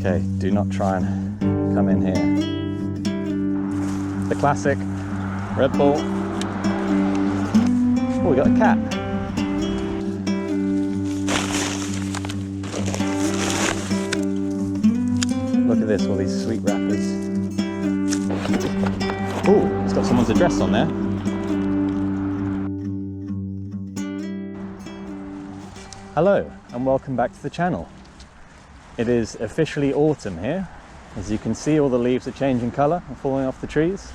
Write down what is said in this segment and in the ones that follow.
Okay, do not try and come in here. The classic Red Bull. Oh, we got a cat. Look at this, all these sweet wrappers. Oh, it's got someone's address on there. Hello, and welcome back to the channel. It is officially autumn here. As you can see, all the leaves are changing colour and falling off the trees.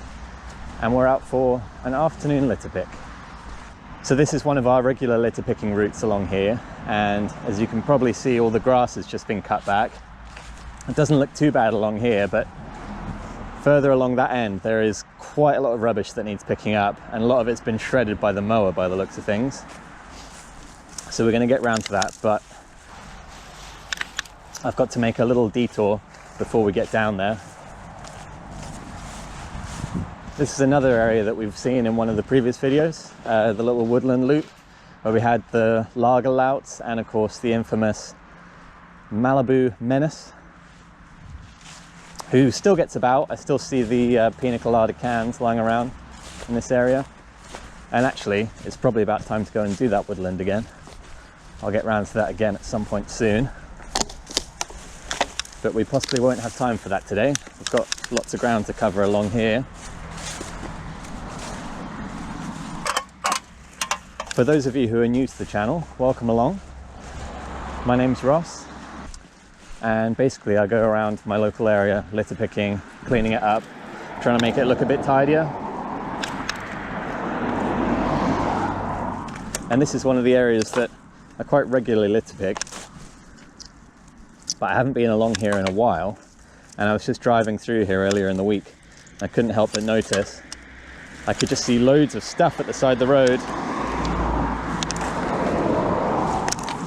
And we're out for an afternoon litter pick. So this is one of our regular litter picking routes along here. And as you can probably see, all the grass has just been cut back. It doesn't look too bad along here, but further along that end, there is quite a lot of rubbish that needs picking up. And a lot of it's been shredded by the mower by the looks of things. So we're going to get round to that, but I've got to make a little detour before we get down there. This is another area that we've seen in one of the previous videos, the little woodland loop, where we had the lager louts and of course the infamous Malibu menace, who still gets about. I still see the pina colada cans lying around in this area. And actually, it's probably about time to go and do that woodland again. I'll get round to that again at some point soon. But we possibly won't have time for that today. We've got lots of ground to cover along here. For those of you who are new to the channel, welcome along. My name's Ross, and basically I go around my local area litter picking, cleaning it up, trying to make it look a bit tidier. And this is one of the areas that I quite regularly litter pick, but I haven't been along here in a while. And I was just driving through here earlier in the week. I couldn't help but notice I could just see loads of stuff at the side of the road.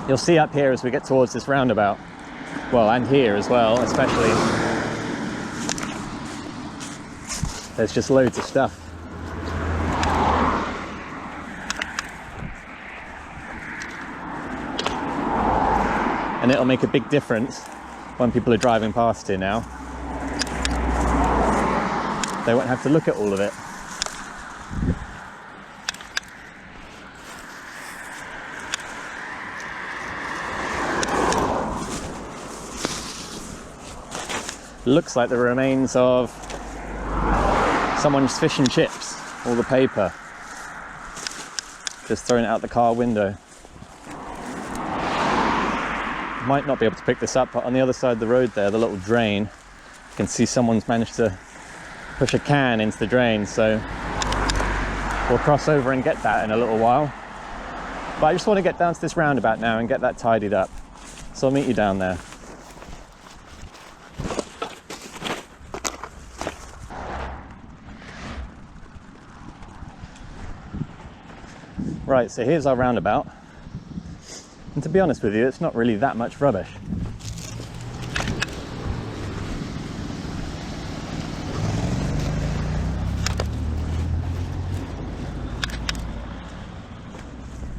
You'll see up here as we get towards this roundabout, well, and here as well especially, there's just loads of stuff. And it'll make a big difference when people are driving past here now. They won't have to look at all of it. Looks like the remains of someone's fish and chips, all the paper. Just throwing it out the car window. Might not be able to pick this up, but on the other side of the road there, the little drain, you can see someone's managed to push a can into the drain, so we'll cross over and get that in a little while. But I just want to get down to this roundabout now and get that tidied up, so I'll meet you down there. Right, so here's our roundabout. And to be honest with you, it's not really that much rubbish.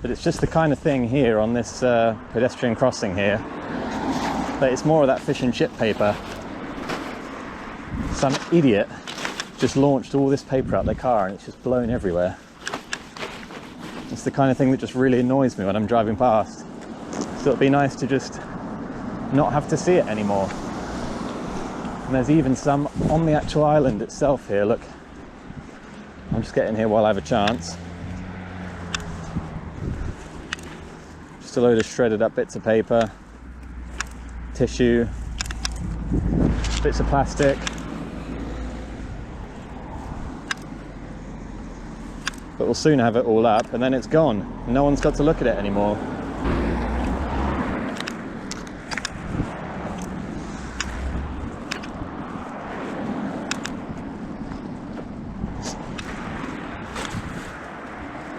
But it's just the kind of thing here on this pedestrian crossing here, that it's more of that fish and chip paper. Some idiot just launched all this paper out their car and it's just blown everywhere. It's the kind of thing that just really annoys me when I'm driving past. So it'd be nice to just not have to see it anymore. And there's even some on the actual island itself here, look. I'm just getting here while I have a chance. Just a load of shredded up bits of paper, tissue, bits of plastic. But we'll soon have it all up and then it's gone. No one's got to look at it anymore.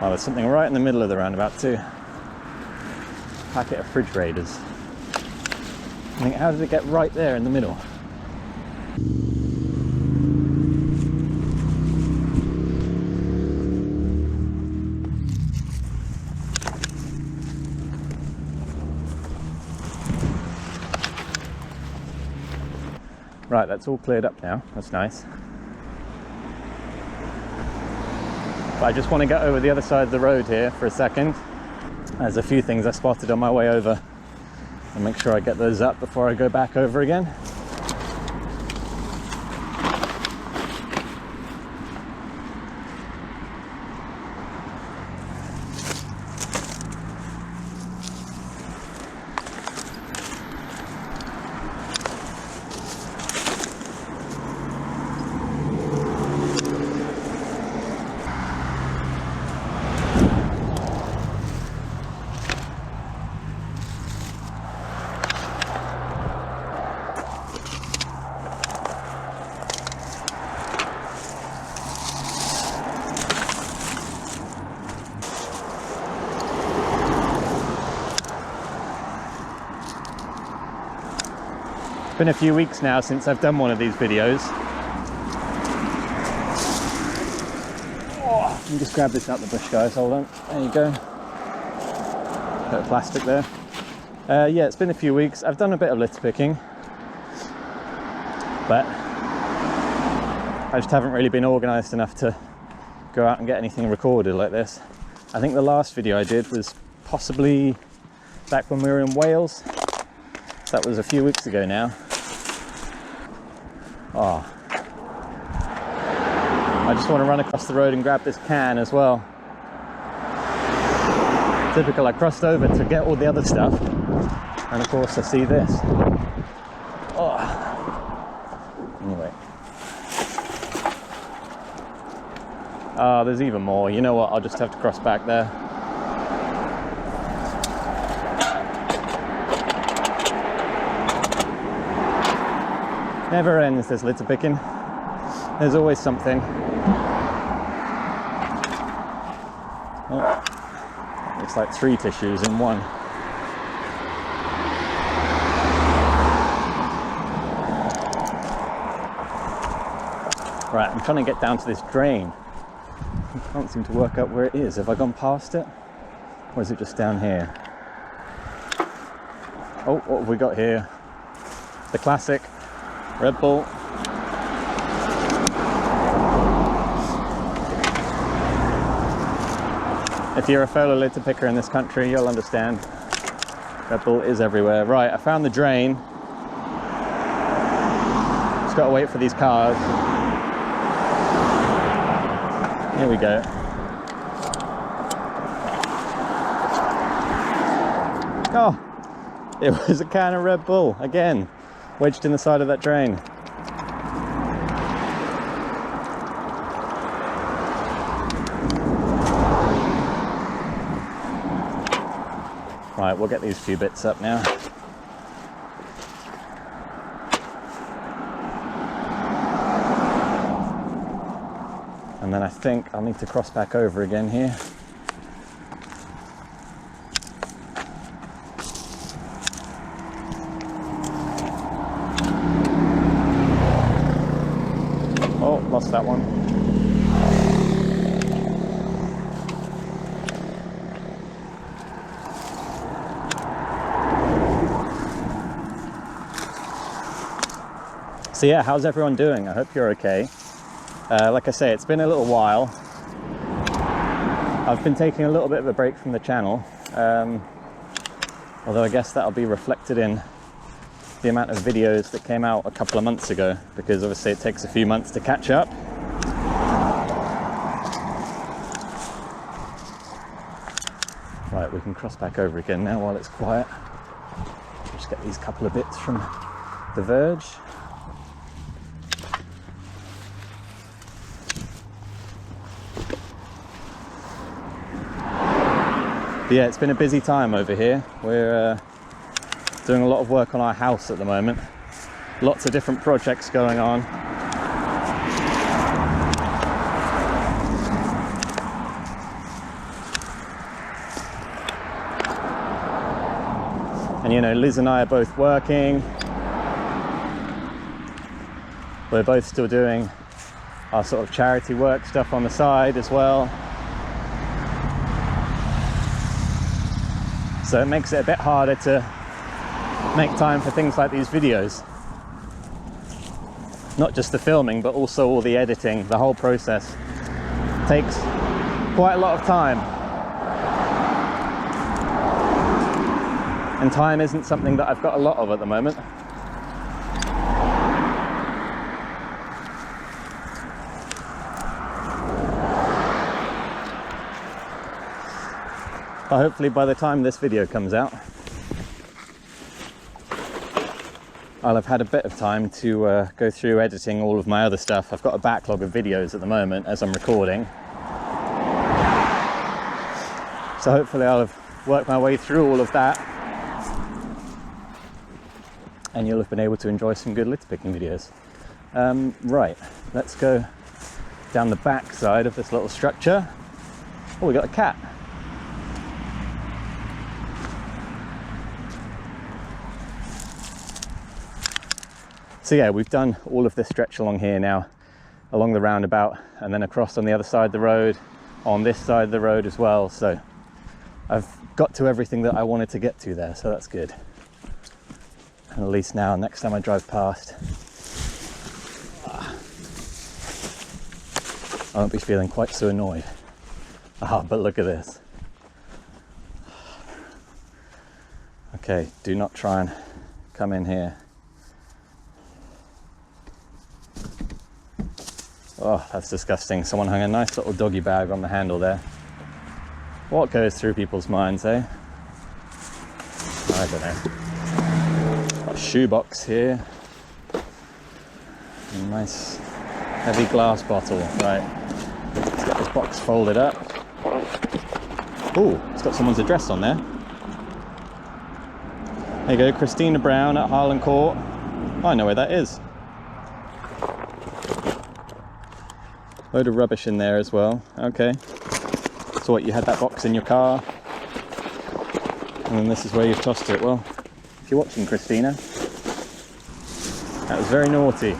Oh, there's something right in the middle of the roundabout too. Packet of refrigerators. I think, how did it get right there in the middle? Right, that's all cleared up now. That's nice. But I just want to get over the other side of the road here for a second. There's a few things I spotted on my way over, and make sure I get those up before I go back over again. It's been a few weeks now since I've done one of these videos. Oh, let me just grab this out the bush, guys. Hold on. There you go. Bit of plastic there. Yeah, it's been a few weeks. I've done a bit of litter picking, but I just haven't really been organised enough to go out and get anything recorded like this. I think the last video I did was possibly back when we were in Wales. That was a few weeks ago now. Oh, I just want to run across the road and grab this can as well. Typical, I crossed over to get all the other stuff, and of course I see this. Oh. Anyway. Oh, there's even more. You know what, I'll just have to cross back there. Never ends, this litter picking. There's always something. Oh, looks like 3 tissues in one. Right, I'm trying to get down to this drain. I can't seem to work out where it is. Have I gone past it? Or is it just down here? Oh, what have we got here? The classic Red Bull. If you're a fellow litter picker in this country, you'll understand. Red Bull is everywhere. Right, I found the drain. Just got to wait for these cars. Here we go. Oh, it was a can of Red Bull again, wedged in the side of that drain. Right, we'll get these few bits up now. And then I think I'll need to cross back over again here. Oh, lost that one. So yeah, how's everyone doing? I hope you're okay. Like I say, it's been a little while. I've been taking a little bit of a break from the channel, although I guess that'll be reflected in the amount of videos that came out a couple of months ago, because obviously it takes a few months to catch up. Right, we can cross back over again now while it's quiet. Just get these couple of bits from the verge. But yeah, it's been a busy time over here. We're doing a lot of work on our house at the moment. Lots of different projects going on. And you know, Liz and I are both working. We're both still doing our sort of charity work stuff on the side as well. So it makes it a bit harder to make time for things like these videos. not just the filming, but also all the editing. The whole process takes quite a lot of time. And time isn't something that I've got a lot of at the moment. But hopefully by the time this video comes out, I'll have had a bit of time to go through editing all of my other stuff. I've got a backlog of videos at the moment as I'm recording. So hopefully I'll have worked my way through all of that, and you'll have been able to enjoy some good litter picking videos. Right, let's go down the back side of this little structure. Oh, we got a cat. So yeah, we've done all of this stretch along here now, along the roundabout, and then across on the other side of the road, on this side of the road as well. So I've got to everything that I wanted to get to there, so that's good. And at least now, next time I drive past, I won't be feeling quite so annoyed. But look at this. Okay, do not try and come in here. Oh, that's disgusting. Someone hung a nice little doggy bag on the handle there. What goes through people's minds, eh? I don't know. Got a shoebox here. A nice heavy glass bottle. Right, let's get this box folded up. Oh, it's got someone's address on there. There you go, Christina Brown at Harlan Court. Oh, I know where that is. Load of rubbish in there as well. Okay. So what, you had that box in your car, and then this is where you've tossed it. Well, if you're watching, Christina, that was very naughty.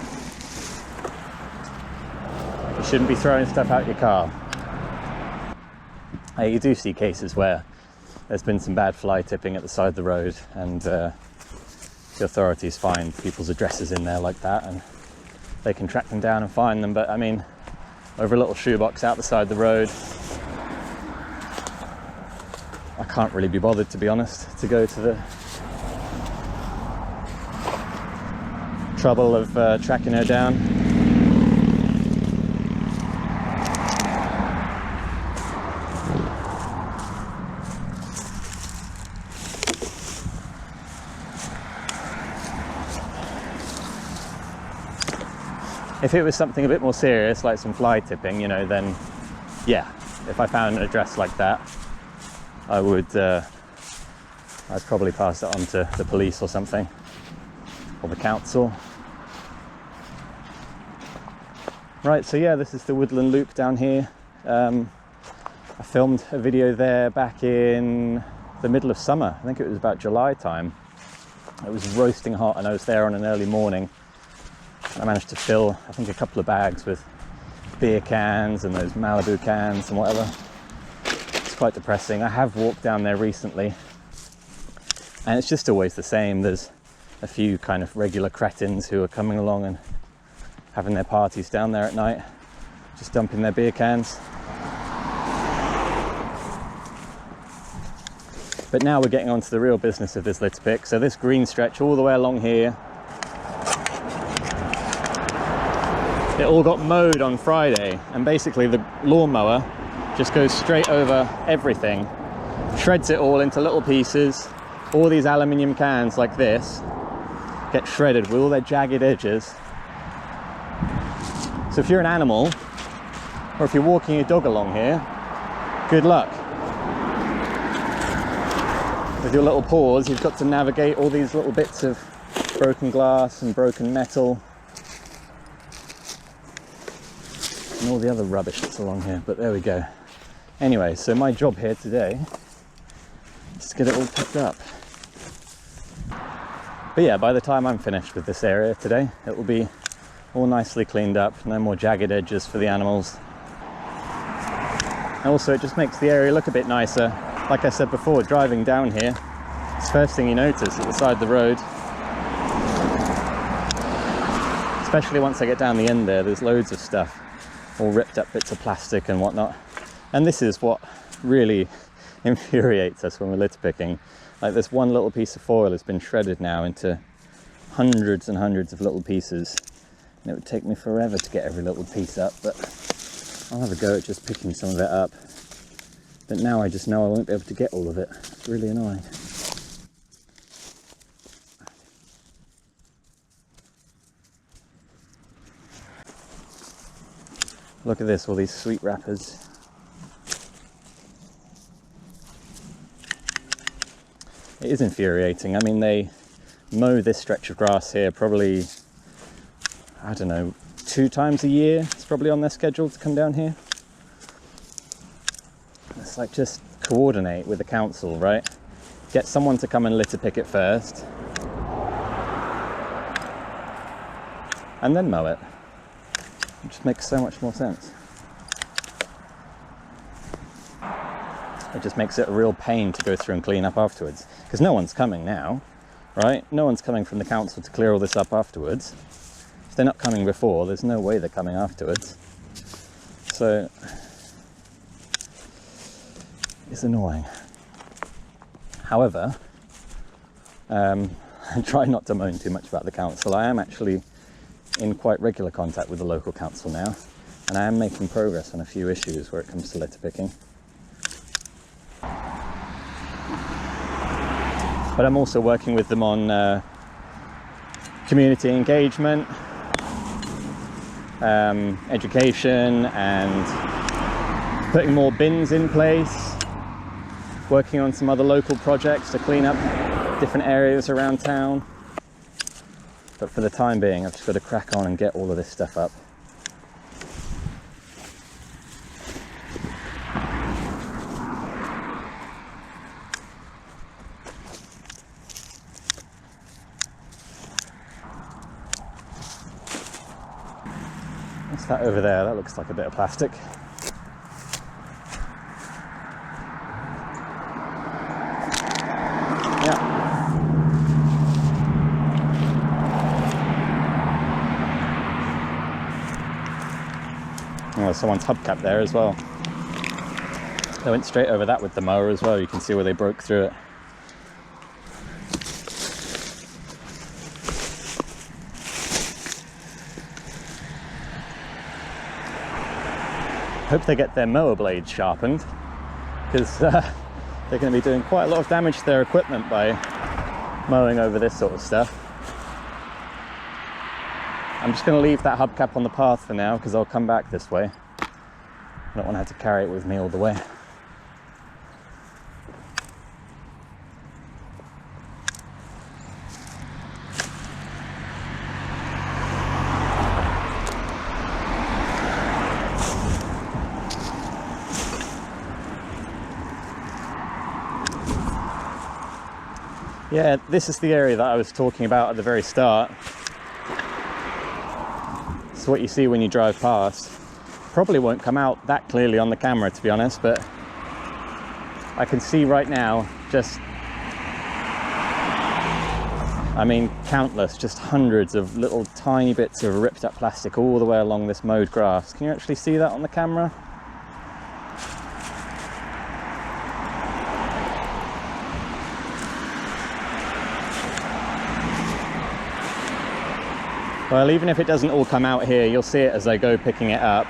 You shouldn't be throwing stuff out your car. You do see cases where there's been some bad fly tipping at the side of the road, and the authorities find people's addresses in there like that, and they can track them down and find them. But I mean, over a little shoebox out the side of the road, I can't really be bothered, to be honest, to go to the trouble of tracking her down. If it was something a bit more serious, like some fly tipping, you know, then yeah, if I found an address like that, I would, I'd probably pass it on to the police or something, or the council. Right, so yeah, this is the Woodland Loop down here. I filmed a video there back in the middle of summer. I think it was about July time. It was roasting hot, and I was there on an early morning. I managed to fill, I think, a couple of bags with beer cans and those Malibu cans and whatever. It's quite depressing. I have walked down there recently, and it's just always the same. There's a few kind of regular cretins who are coming along and having their parties down there at night, just dumping their beer cans. But now we're getting on to the real business of this litter pick. So this green stretch all the way along here, it all got mowed on Friday, and basically the lawnmower just goes straight over everything, shreds it all into little pieces. All these aluminium cans like this get shredded with all their jagged edges. So if you're an animal, or if you're walking your dog along here, good luck. With your little paws, you've got to navigate all these little bits of broken glass and broken metal, and all the other rubbish that's along here, but there we go. Anyway, so my job here today is to get it all picked up. But yeah, by the time I'm finished with this area today, it will be all nicely cleaned up, no more jagged edges for the animals. And also it just makes the area look a bit nicer. Like I said before, driving down here, it's the first thing you notice at the side of the road. It's especially once I get down the end there's loads of stuff, all ripped up bits of plastic and whatnot. And this is what really infuriates us when we're litter picking. Like, this one little piece of foil has been shredded now into hundreds and hundreds of little pieces, and it would take me forever to get every little piece up, but I'll have a go at just picking some of it up. But now I just know I won't be able to get all of it. It's really annoying. Look at this, all these sweet wrappers. It is infuriating. I mean, they mow this stretch of grass here probably, I don't know, 2 times a year. It's probably on their schedule to come down here. It's like, just coordinate with the council, right? Get someone to come and litter pick it first, and then mow it. It just makes so much more sense. It just makes it a real pain to go through and clean up afterwards, because no one's coming now, right? No one's coming from the council to clear all this up afterwards. If they're not coming before, there's no way they're coming afterwards. So it's annoying. However, I try not to moan too much about the council. I am actually in quite regular contact with the local council now, and I am making progress on a few issues where it comes to litter picking. But I'm also working with them on community engagement, education, and putting more bins in place, working on some other local projects to clean up different areas around town. But for the time being, I've just got to crack on and get all of this stuff up. What's that over there? That looks like a bit of plastic. Yeah. Oh, there's someone's hubcap there as well. They went straight over that with the mower as well. You can see where they broke through it. Hope they get their mower blades sharpened, because they're going to be doing quite a lot of damage to their equipment by mowing over this sort of stuff. I'm just going to leave that hubcap on the path for now, because I'll come back this way. I don't want to have to carry it with me all the way. Yeah, this is the area that I was talking about at the very start. It's what you see when you drive past. Probably won't come out that clearly on the camera, to be honest, but I can see right now just, I mean, countless, just hundreds of little tiny bits of ripped up plastic all the way along this mowed grass. Can you actually see that on the camera? Well, even if it doesn't all come out here, you'll see it as I go picking it up.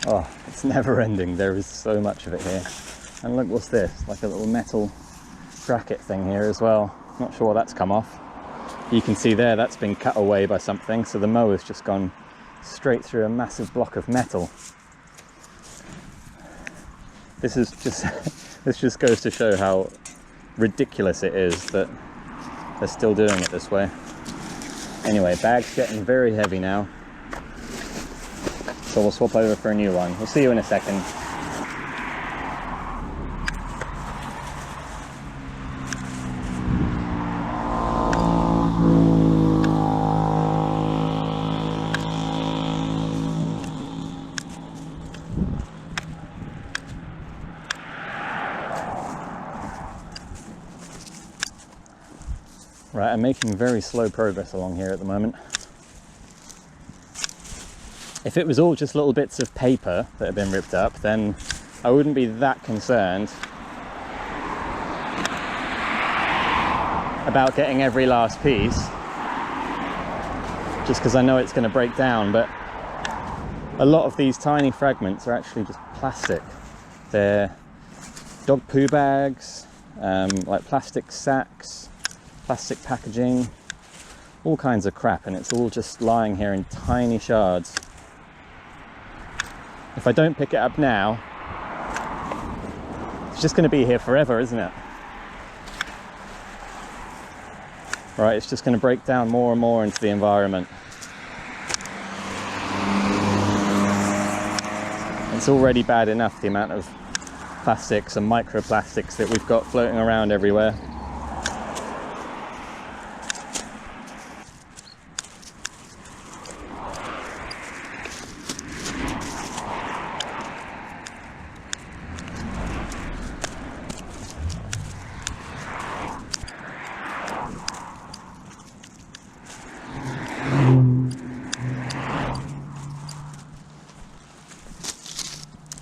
Oh, it's never ending. There is so much of it here. And look, what's this? Like a little metal bracket thing here as well. Not sure what that's come off. You can see there, that's been cut away by something, so the mower's just gone straight through a massive block of metal. This is just this just goes to show how ridiculous it is that they're still doing it this way. Anyway, bag's getting very heavy now, so we'll swap over for a new one. We'll see you in a second. Right, I'm making very slow progress along here at the moment. If it was all just little bits of paper that had been ripped up, then I wouldn't be that concerned about getting every last piece, just because I know it's going to break down. But a lot of these tiny fragments are actually just plastic. They're dog poo bags, like plastic sacks, plastic packaging, all kinds of crap, and it's all just lying here in tiny shards. If I don't pick it up now, it's just going to be here forever, isn't it? Right, it's just going to break down more and more into the environment. It's already bad enough, the amount of plastics and microplastics that we've got floating around everywhere.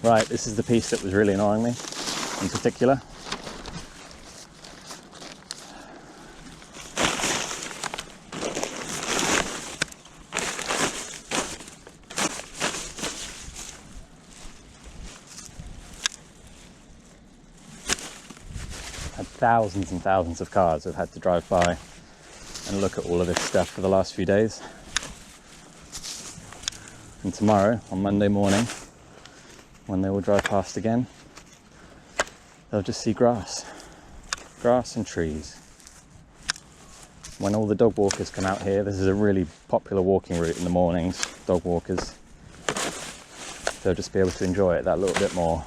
Right, this is the piece that was really annoying me in particular. Had thousands and thousands of cars have had to drive by and look at all of this stuff for the last few days. And tomorrow, on Monday morning, when they will drive past again, they'll just see grass and trees. When all the dog walkers come out here, this is a really popular walking route in the mornings, dog walkers, they'll just be able to enjoy it that little bit more.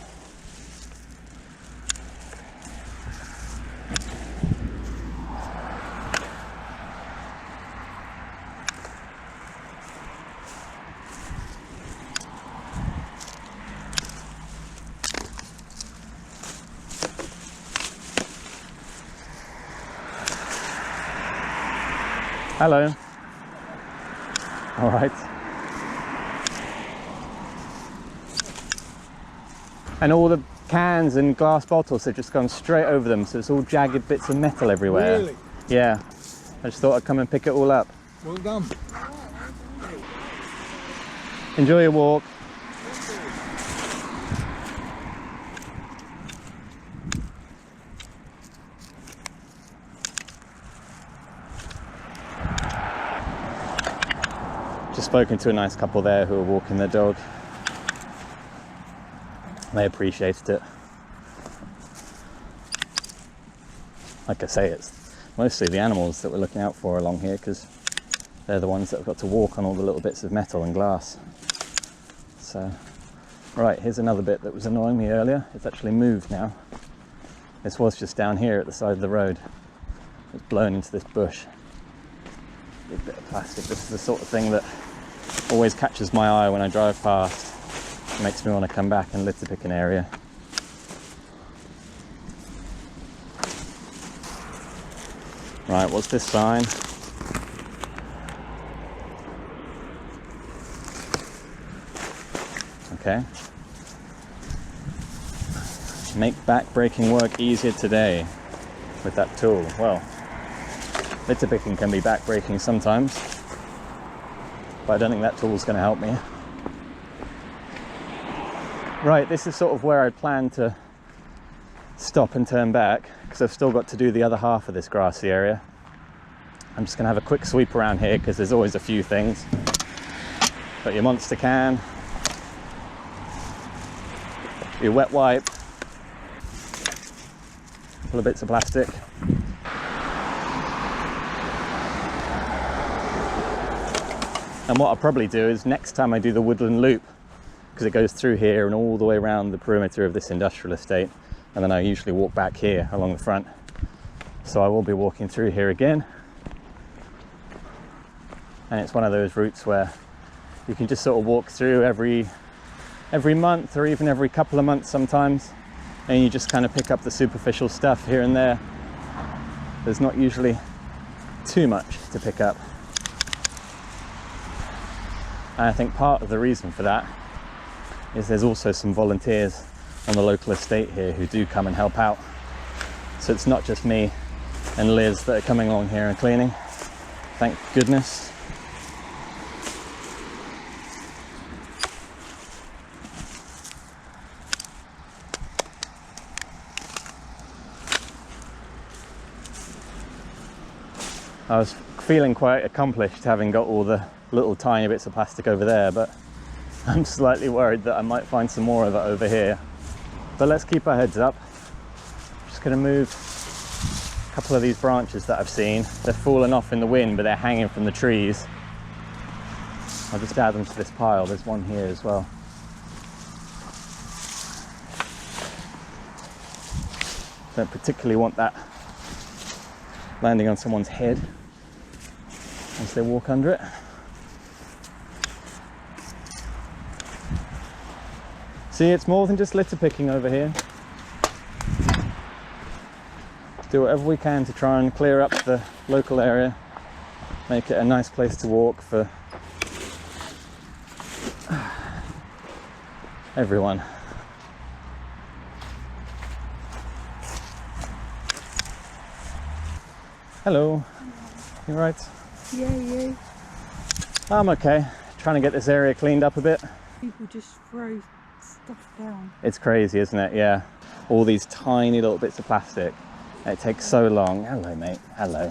Hello. All right. And all the cans and glass bottles have just gone straight over them, so it's all jagged bits of metal everywhere. Really? Yeah. I just thought I'd come and pick it all up. Well done. Enjoy your walk. Just spoken to a nice couple there who are walking their dog. They appreciated it. Like I say, it's mostly the animals that we're looking out for along here, because they're the ones that have got to walk on all the little bits of metal and glass. So, right, here's another bit that was annoying me earlier. It's actually moved now. This was just down here at the side of the road. It's blown into this bush. Big bit of plastic. This is the sort of thing that always catches my eye when I drive past. It makes me want to come back and litter pick an area. Right, what's this sign? Okay. Make back-breaking work easier today with that tool. Well, litter picking can be back-breaking sometimes, but I don't think that tool's going to help me. Right, this is sort of where I plan to stop and turn back, because I've still got to do the other half of this grassy area. I'm just going to have a quick sweep around here, because there's always a few things. Got your monster can, your wet wipe, a couple of bits of plastic. And what I'll probably do is next time I do the woodland loop, because it goes through here and all the way around the perimeter of this industrial estate, and then I usually walk back here along the front. So I will be walking through here again. And it's one of those routes where you can just sort of walk through every month, or even every couple of months sometimes, and you just kind of pick up the superficial stuff here and there. There's not usually too much to pick up. And I think part of the reason for that is there's also some volunteers on the local estate here who do come and help out. So it's not just me and Liz that are coming along here and cleaning. Thank goodness. I was feeling quite accomplished having got all the little tiny bits of plastic over there, but I'm slightly worried that I might find some more of it over here. But let's keep our heads up. Just going to move a couple of these branches that I've seen. They're fallen off in the wind, but they're hanging from the trees. I'll just add them to this pile. There's one here as well. Don't particularly want that landing on someone's head as they walk under it. See, it's more than just litter picking over here. Do whatever we can to try and clear up the local area, make it a nice place to walk for everyone. Hello. You right? Yeah, you. I'm okay. Trying to get this area cleaned up a bit. People just throw stuff down. It's crazy, isn't it? Yeah. All these tiny little bits of plastic. It takes so long. Hello, mate. Hello.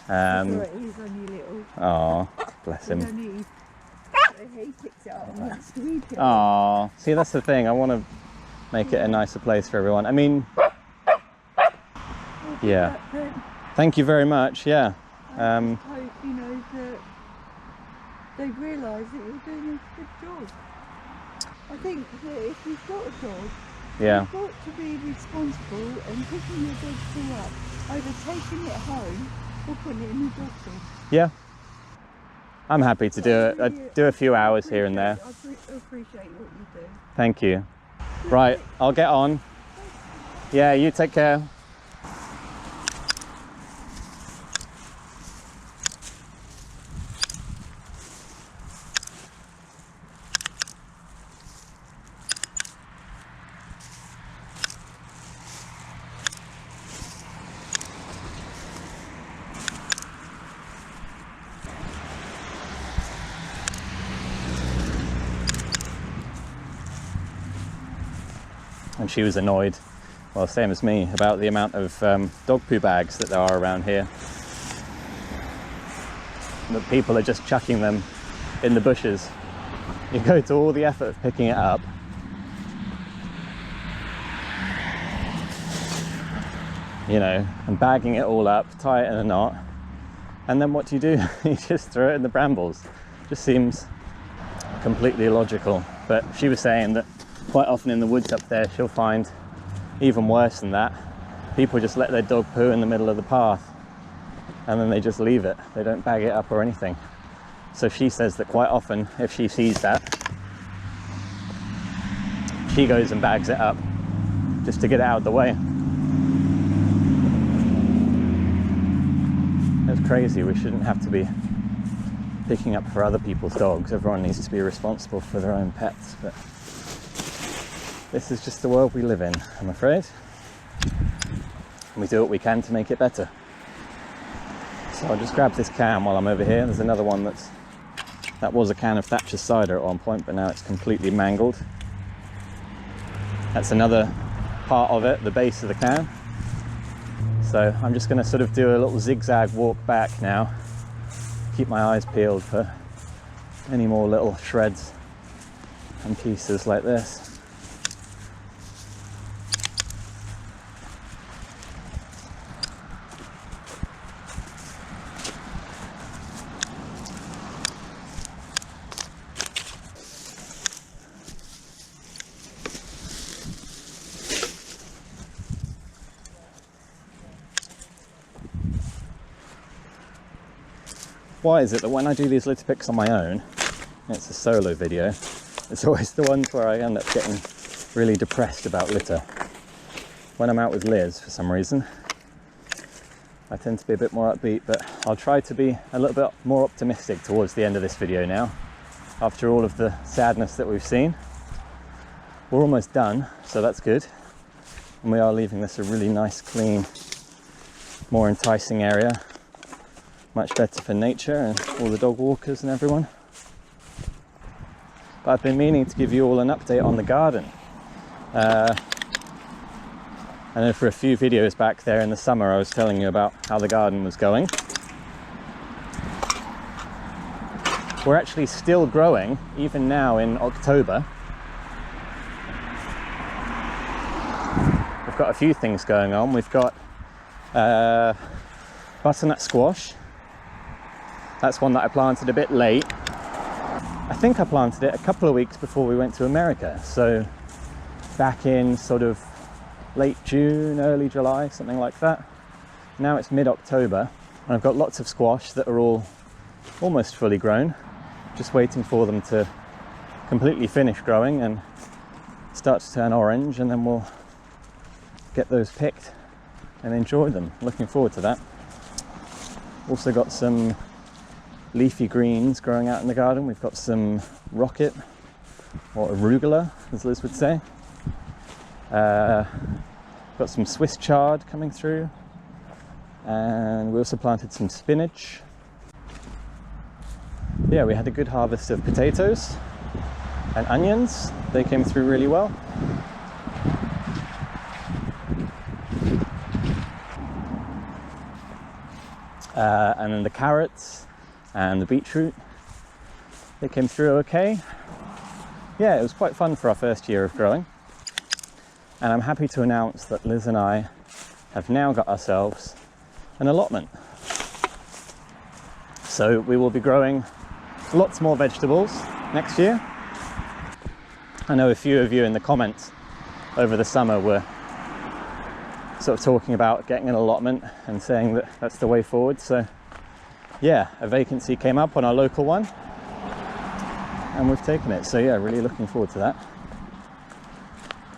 He's only little. Oh, bless him. He picks it up and wants to eat it. Oh, see, that's the thing. I want to make it a nicer place for everyone. I mean, yeah. Thank you very much. Yeah. I just hope, you know, that they realise that you're doing a good job. I think that if you've got a dog, Yeah. you've got to be responsible and picking your dog thing up, either taking it home or putting it in the dog food. Yeah. I'm happy to do it. I do a few hours here and there. I appreciate what you do. Thank you. Right, I'll get on. Yeah, you take care. And she was annoyed, well, same as me, about the amount of dog poo bags that there are around here. That people are just chucking them in the bushes. You go to all the effort of picking it up. You know, and bagging it all up, tie it in a knot. And then what do? You just throw it in the brambles. Just seems completely illogical. But she was saying that quite often in the woods up there, she'll find even worse than that. People just let their dog poo in the middle of the path and then they just leave it. They don't bag it up or anything. So she says that quite often, if she sees that, she goes and bags it up just to get it out of the way. It's crazy. We shouldn't have to be picking up for other people's dogs. Everyone needs to be responsible for their own pets. But this is just the world we live in, I'm afraid. And we do what we can to make it better. So I'll just grab this can while I'm over here. There's another one that was a can of Thatcher's cider at one point, but now it's completely mangled. That's another part of it, the base of the can. So I'm just going to sort of do a little zigzag walk back now. Keep my eyes peeled for any more little shreds and pieces like this. Why is it that when I do these litter picks on my own, it's a solo video, it's always the ones where I end up getting really depressed about litter. When I'm out with Liz, for some reason, I tend to be a bit more upbeat, but I'll try to be a little bit more optimistic towards the end of this video now. After all of the sadness that we've seen, we're almost done, so that's good. And we are leaving this a really nice, clean, more enticing area. Much better for nature and all the dog walkers and everyone. But I've been meaning to give you all an update on the garden. I know for a few videos back there in the summer I was telling you about how the garden was going. We're actually still growing, even now in October. We've got a few things going on. We've got butternut squash. That's one that I planted a bit late. I think I planted it a couple of weeks before we went to America. So back in sort of late June, early July, something like that. Now it's mid-October and I've got lots of squash that are all almost fully grown. Just waiting for them to completely finish growing and start to turn orange, and then we'll get those picked and enjoy them. Looking forward to that. Also got some leafy greens growing out in the garden. We've got some rocket, or arugula as Liz would say. Got some Swiss chard coming through, and we also planted some spinach. Yeah, we had a good harvest of potatoes and onions. They came through really well. And then the carrots and the beetroot, they came through okay. Yeah, it was quite fun for our first year of growing. And I'm happy to announce that Liz and I have now got ourselves an allotment. So we will be growing lots more vegetables next year. I know a few of you in the comments over the summer were sort of talking about getting an allotment and saying that that's the way forward. So yeah, a vacancy came up on our local one and we've taken it. So yeah, really looking forward to that.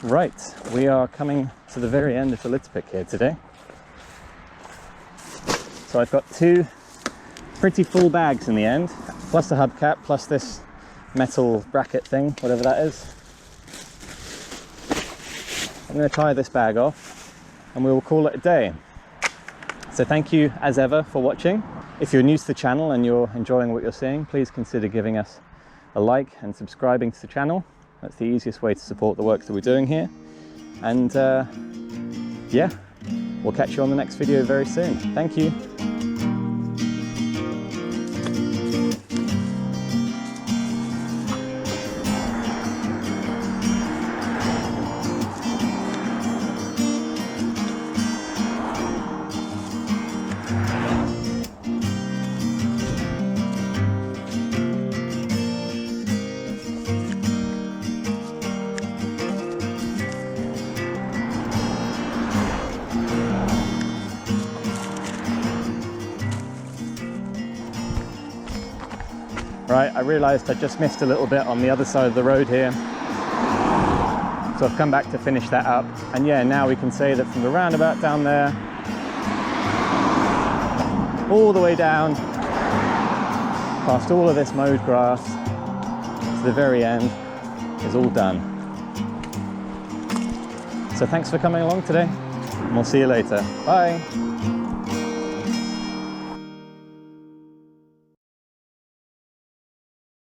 Right, we are coming to the very end of the litter pick here today. So I've got two pretty full bags in the end, plus a hubcap, plus this metal bracket thing, whatever that is. I'm going to tie this bag off and we will call it a day. So thank you as ever for watching. If you're new to the channel and you're enjoying what you're seeing, please consider giving us a like and subscribing to the channel. That's the easiest way to support the work that we're doing here. And yeah, we'll catch you on the next video very soon. Thank you. Right, I realised I just missed a little bit on the other side of the road here. So I've come back to finish that up. And yeah, now we can say that from the roundabout down there, all the way down, past all of this mowed grass, to the very end, is all done. So thanks for coming along today, and we'll see you later. Bye.